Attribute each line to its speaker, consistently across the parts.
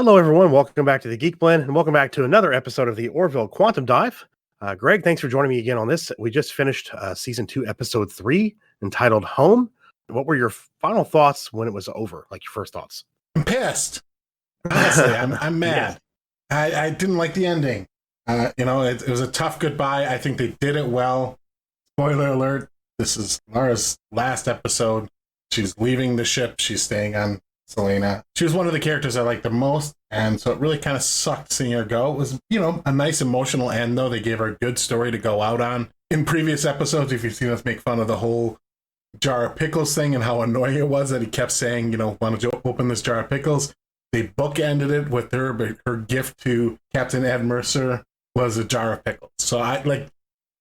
Speaker 1: Hello, everyone. Welcome back to the Geek Blend, and welcome back to another episode of the Orville Quantum Dive. Greg, thanks for joining me again on this. We just finished season 2, episode 3, entitled Home. What were your final thoughts when it was over? Like your first thoughts?
Speaker 2: I'm pissed. Honestly, I'm mad. Yes. I didn't like the ending. It was a tough goodbye. I think they did it well. Spoiler alert: this is Lara's last episode. She's leaving the ship. She's staying on Selena. She was one of the characters I liked the most, and so it really kind of sucked seeing her go. It was, a nice emotional end, though. They gave her a good story to go out on. In previous episodes, if you've seen us make fun of the whole jar of pickles thing and how annoying it was that he kept saying, why don't you open this jar of pickles? They bookended it with her gift to Captain Ed Mercer was a jar of pickles. So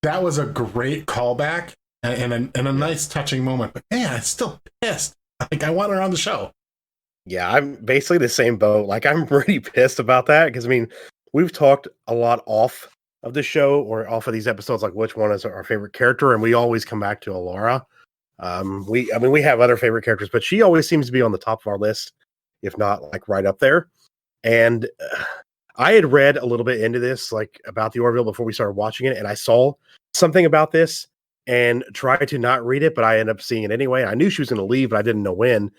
Speaker 2: that was a great callback and a nice touching moment. But man, I'm still pissed. I want her on the show.
Speaker 1: Yeah, I'm basically the same boat. I'm really pissed about that because we've talked a lot off of the show or off of these episodes, like which one is our favorite character, and we always come back to Alara. We have other favorite characters, but she always seems to be on the top of our list, if not right up there. And I had read a little bit into this, about the Orville before we started watching it, and I saw something about this and tried to not read it, but I ended up seeing it anyway. I knew she was going to leave, but I didn't know when.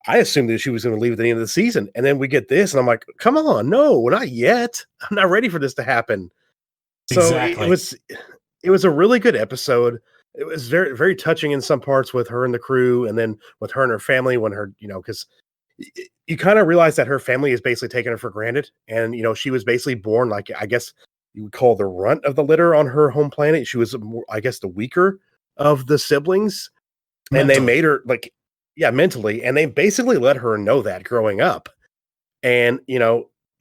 Speaker 1: I assumed that she was going to leave at the end of the season, and then we get this, and I'm like, come on, no, not yet. I'm not ready for this to happen. So exactly. It was a really good episode. It was very, very touching in some parts with her and the crew, and then with her and her family when her, because you kind of realize that her family is basically taking her for granted. And, she was basically born, I guess you would call the runt of the litter on her home planet. She was, I guess, the weaker of the siblings. Mentally. And they made her mentally. And they basically let her know that growing up. And,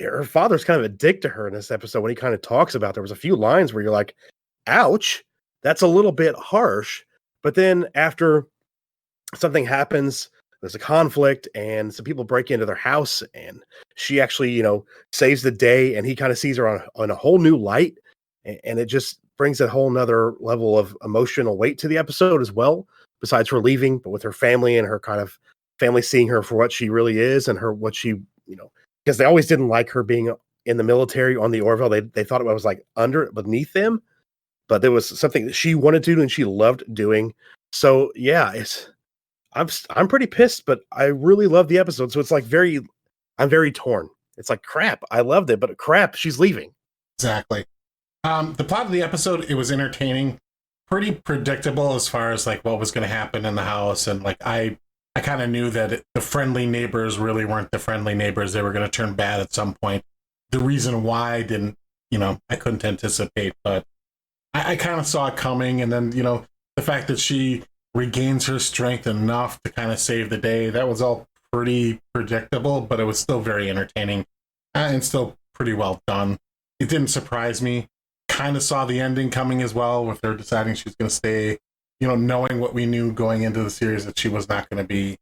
Speaker 1: her father's kind of a dick to her in this episode when he kind of talks about, there was a few lines where you're like, ouch, that's a little bit harsh. But then after something happens, there's a conflict and some people break into their house and she actually, saves the day and he kind of sees her on a whole new light. And it just brings a whole nother level of emotional weight to the episode as well, besides her leaving, but with her family and her kind of family seeing her for what she really is and what she, because they always didn't like her being in the military on the Orville. They thought it was beneath them, but there was something that she wanted to do and she loved doing. So yeah, I'm pretty pissed, but I really love the episode. So it's I'm very torn. It's crap, I loved it, but crap, she's leaving.
Speaker 2: Exactly. The plot of the episode, it was entertaining, pretty predictable as far as what was going to happen in the house. And I kind of knew that the friendly neighbors really weren't the friendly neighbors. They were going to turn bad at some point. The reason why I didn't, I couldn't anticipate, but I kind of saw it coming. And then, the fact that she regains her strength enough to kind of save the day, that was all pretty predictable, but it was still very entertaining and still pretty well done. It didn't surprise me. Kind of saw the ending coming as well, with her deciding she was going to stay, knowing what we knew going into the series, that she was not going to be,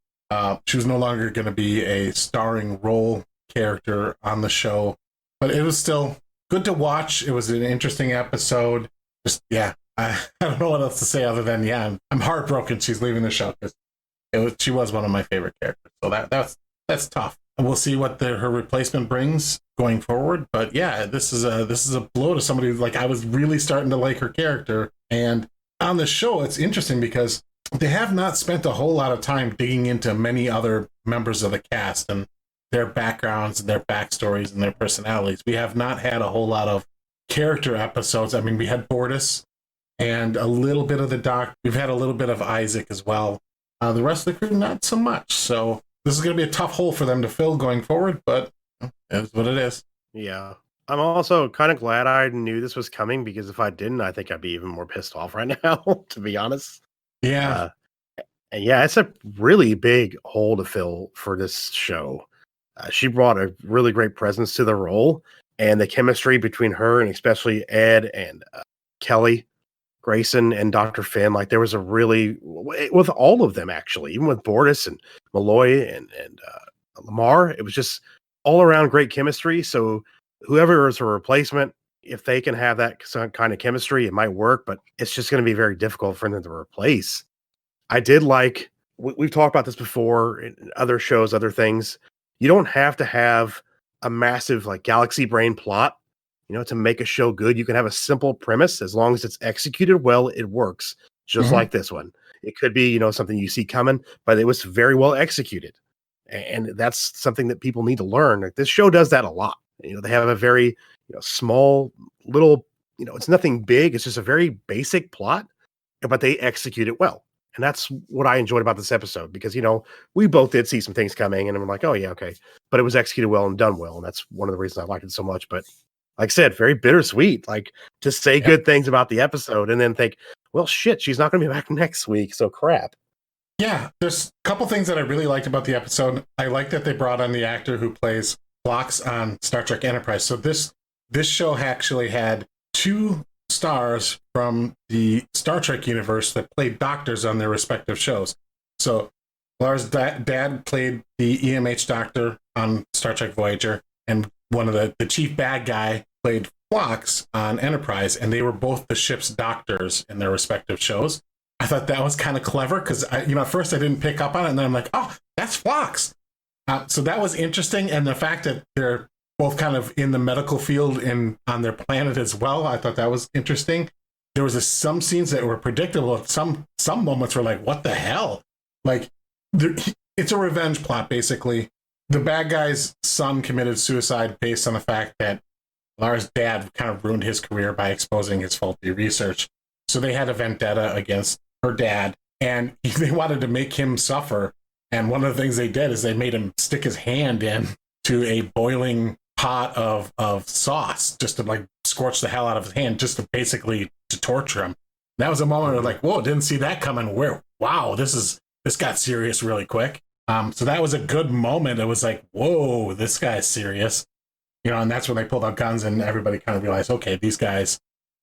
Speaker 2: she was no longer going to be a starring role character on the show. But it was still good to watch. It was an interesting episode. Just, yeah, I don't know what else to say other than, I'm heartbroken she's leaving the show because she was one of my favorite characters. So that's tough. And we'll see what her replacement brings going forward. But yeah, this is a blow to somebody I was really starting to like her character. And on the show, it's interesting because they have not spent a whole lot of time digging into many other members of the cast and their backgrounds and their backstories and their personalities. We have not had a whole lot of character episodes. I mean, we had Bortus and a little bit of the Doc. We've had a little bit of Isaac as well. The rest of the crew, not so much. So this is going to be a tough hole for them to fill going forward, but it's what it is.
Speaker 1: Yeah. I'm also kind of glad I knew this was coming, because if I didn't, I think I'd be even more pissed off right now, to be honest.
Speaker 2: Yeah.
Speaker 1: And yeah, it's a really big hole to fill for this show. She brought a really great presence to the role, and the chemistry between her and especially Ed and Kelly, Grayson, and Dr. Finn, there was a really, with all of them actually, even with Bortus and Malloy and Lamar, it was just all around great chemistry. So whoever is a replacement, if they can have that kind of chemistry, it might work, but it's just going to be very difficult for them to replace. I did we've talked about this before in other shows, other things. You don't have to have a massive like galaxy brain plot. To make a show good, you can have a simple premise as long as it's executed well, it works. Just like this one. It could be, something you see coming, but it was very well executed. And that's something that people need to learn. Like, this show does that a lot. They have a very, small little, it's nothing big. It's just a very basic plot, but they execute it well. And that's what I enjoyed about this episode because, we both did see some things coming and I'm like, oh yeah, okay. But it was executed well and done well. And that's one of the reasons I liked it so much. But like I said, very bittersweet, like to say good things about the episode and then think, well, shit, she's not going to be back next week. So crap.
Speaker 2: Yeah, there's a couple things that I really liked about the episode. I like that they brought on the actor who plays Phlox on Star Trek Enterprise. So this show actually had 2 stars from the Star Trek universe that played doctors on their respective shows. So Lars' dad played the EMH doctor on Star Trek Voyager, and one of the chief bad guy played Phlox on Enterprise, and they were both the ship's doctors in their respective shows. I thought that was kind of clever because at first I didn't pick up on it, and then I'm like, oh, that's Phlox. So that was interesting, and the fact that they're both kind of in the medical field and on their planet as well, I thought that was interesting. There was some scenes that were predictable. Some moments were like, what the hell? Like, it's a revenge plot, basically. The bad guy's son committed suicide based on the fact that Lars' dad kind of ruined his career by exposing his faulty research. So they had a vendetta against her dad, and they wanted to make him suffer. And one of the things they did is they made him stick his hand in to a boiling pot of sauce just to like scorch the hell out of his hand, just to basically to torture him. That was a moment of like, whoa, didn't see that coming. Wow, this got serious really quick. So that was a good moment. It was like, whoa, this guy's serious. And that's when they pulled out guns and everybody kind of realized, okay, these guys,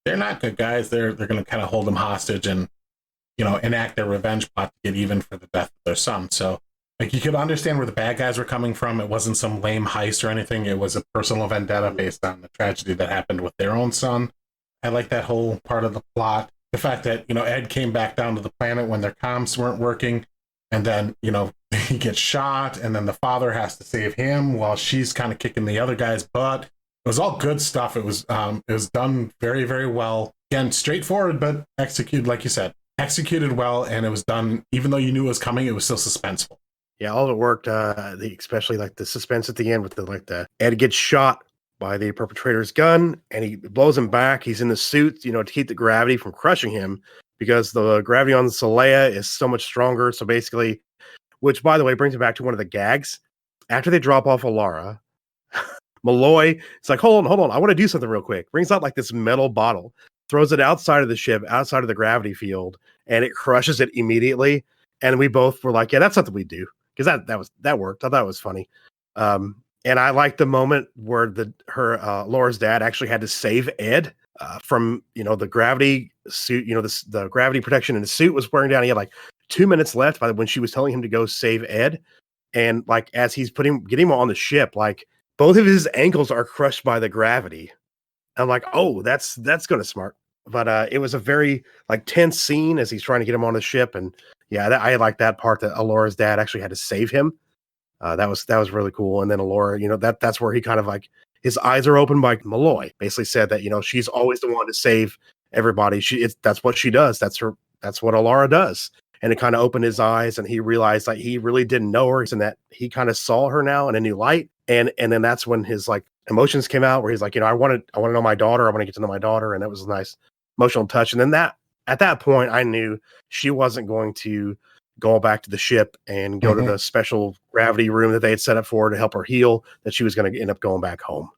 Speaker 2: they're not good guys. They're going to kind of hold them hostage and, enact their revenge plot to get even for the death of their son. So like you could understand where the bad guys were coming from. It wasn't some lame heist or anything. It was a personal vendetta based on the tragedy that happened with their own son. I like that whole part of the plot. The fact that, Ed came back down to the planet when their comms weren't working. And then, he gets shot, and then the father has to save him while she's kind of kicking the other guy's butt. It was all good stuff. It was done very, very well. Again, straightforward, but executed, like you said, executed well, and it was done, even though you knew it was coming, it was still suspenseful.
Speaker 1: Yeah, all of it worked, especially like the suspense at the end with the Ed gets shot by the perpetrator's gun, and he blows him back. He's in the suit, to keep the gravity from crushing him, because the gravity on the Saleya is so much stronger. So basically, which, by the way, brings me back to one of the gags. After they drop off Alara, Malloy, it's like, hold on, I want to do something real quick. Brings out like this metal bottle, throws it outside of the ship, outside of the gravity field, and it crushes it immediately. And we both were like, yeah, that's something we do. Because that worked. I thought it was funny. And I liked the moment where Laura's dad actually had to save Ed from, the gravity suit, the gravity protection in the suit was wearing down. He had like 2 minutes left when she was telling him to go save Ed. And like, as he's getting him on the ship, like both of his ankles are crushed by the gravity. I'm like, oh, that's going to smart. But it was a very like tense scene as he's trying to get him on the ship. And yeah, I like that part that Alora's dad actually had to save him. That was really cool. And then Alora, that's where he kind of like his eyes are opened by Malloy. Basically said that she's always the one to save everybody. That's what she does. That's what Alora does. And it kind of opened his eyes, and he realized like he really didn't know her, and that he kind of saw her now in a new light. And then that's when his like emotions came out, where he's like, I want to know my daughter. I want to get to know my daughter, and that was a nice emotional touch. And then at that point, I knew she wasn't going to go back to the ship and go to the special gravity room that they had set up for her to help her heal. That she was going to end up going back home.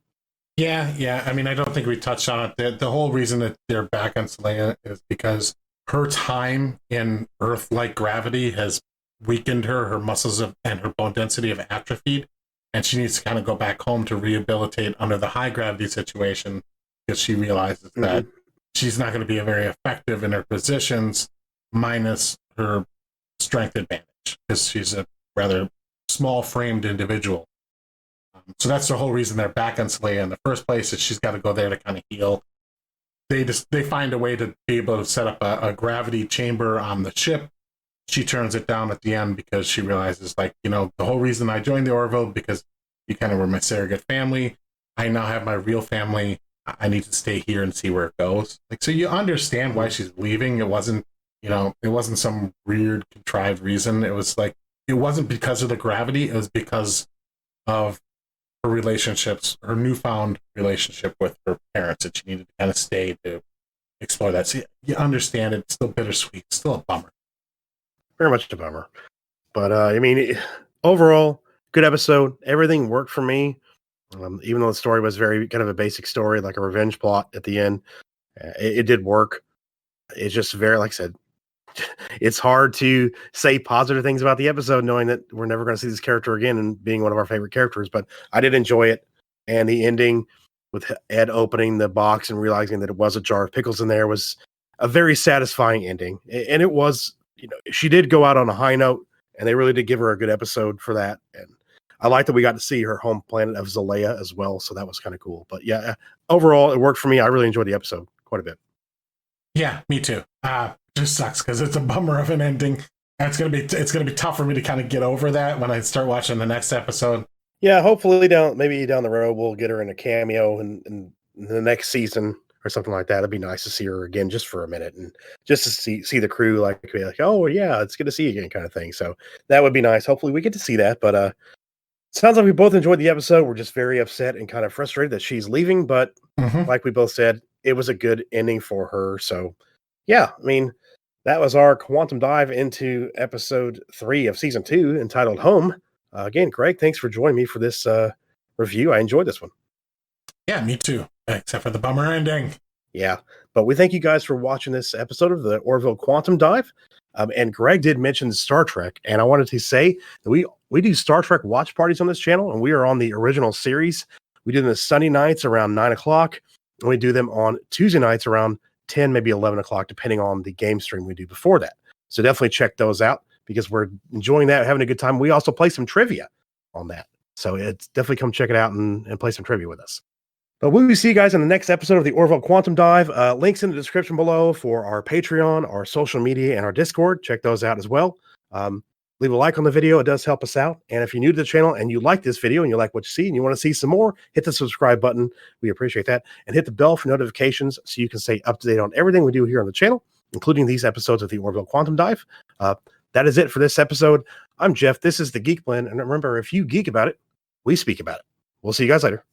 Speaker 2: Yeah. I mean, I don't think we touched on it. The whole reason that they're back on Saleya is because her time in Earth-like gravity has weakened her muscles and her bone density have atrophied, and she needs to kind of go back home to rehabilitate under the high gravity situation, because she realizes that she's not going to be very effective in her positions minus her strength advantage, because she's a rather small-framed individual. So that's the whole reason they're back on Saleya in the first place, is she's got to go there to kind of heal. They find a way to be able to set up a gravity chamber on the ship. She turns it down at the end because she realizes, like, the whole reason I joined the Orville because You kind of were my surrogate family. I now have my real family. I need to stay here and see where it goes. Like, so you understand why she's leaving. It wasn't, it wasn't some weird contrived reason. It was like, it wasn't because of the gravity. It was because of her relationships, her newfound relationship with her parents, that she needed to kind of stay to explore that. So you understand it's still bittersweet, it's still a bummer.
Speaker 1: Very much a bummer. But I mean, overall, good episode. Everything worked for me. Even though the story was very kind of a basic story, like a revenge plot at the end, it did work. It's just very, like I said, it's hard to say positive things about the episode knowing that we're never going to see this character again and being one of our favorite characters. But I did enjoy it. And the ending with Ed opening the box and realizing that it was a jar of pickles in there was a very satisfying ending. And it was, she did go out on a high note, and they really did give her a good episode for that. And I like that we got to see her home planet of Zalea as well. So that was kind of cool. But yeah, overall, it worked for me. I really enjoyed the episode quite a bit.
Speaker 2: Yeah, me too. Just sucks because it's a bummer of an ending. It's gonna be tough for me to kind of get over that when I start watching the next episode.
Speaker 1: Yeah, hopefully maybe down the road we'll get her in a cameo in the next season or something like that. It'd be nice to see her again just for a minute and just to see the crew be like, oh yeah, it's good to see you again, kind of thing. So that would be nice. Hopefully we get to see that. But sounds like we both enjoyed the episode. We're just very upset and kind of frustrated that she's leaving, but like we both said, it was a good ending for her. So yeah, I mean, that was our quantum dive into episode 3 of season 2 entitled Home. Again, Greg, thanks for joining me for this review. I enjoyed this one.
Speaker 2: Yeah, me too, except for the bummer ending.
Speaker 1: Yeah, but we thank you guys for watching this episode of the Orville Quantum Dive. And Greg did mention Star Trek, and I wanted to say that we do Star Trek watch parties on this channel, and we are on the original series. We do them on Sunday nights around 9 o'clock, and we do them on Tuesday nights around 10, maybe 11 o'clock, depending on the game stream we do before that. So definitely check those out because we're enjoying that, having a good time. We also play some trivia on that. So it's definitely come check it out and play some trivia with us. But we will see you guys in the next episode of the Orville Quantum Dive. Links in the description below for our Patreon, our social media, and our Discord. Check those out as well. Leave a like on the video. It does help us out. And if you're new to the channel and you like this video and you like what you see and you want to see some more, hit the subscribe button. We appreciate that. And hit the bell for notifications so you can stay up to date on everything we do here on the channel, including these episodes of the Orville Quantum Dive. That is it for this episode. I'm Jeff. This is the Geek Blend. And remember, if you geek about it, we speak about it. We'll see you guys later.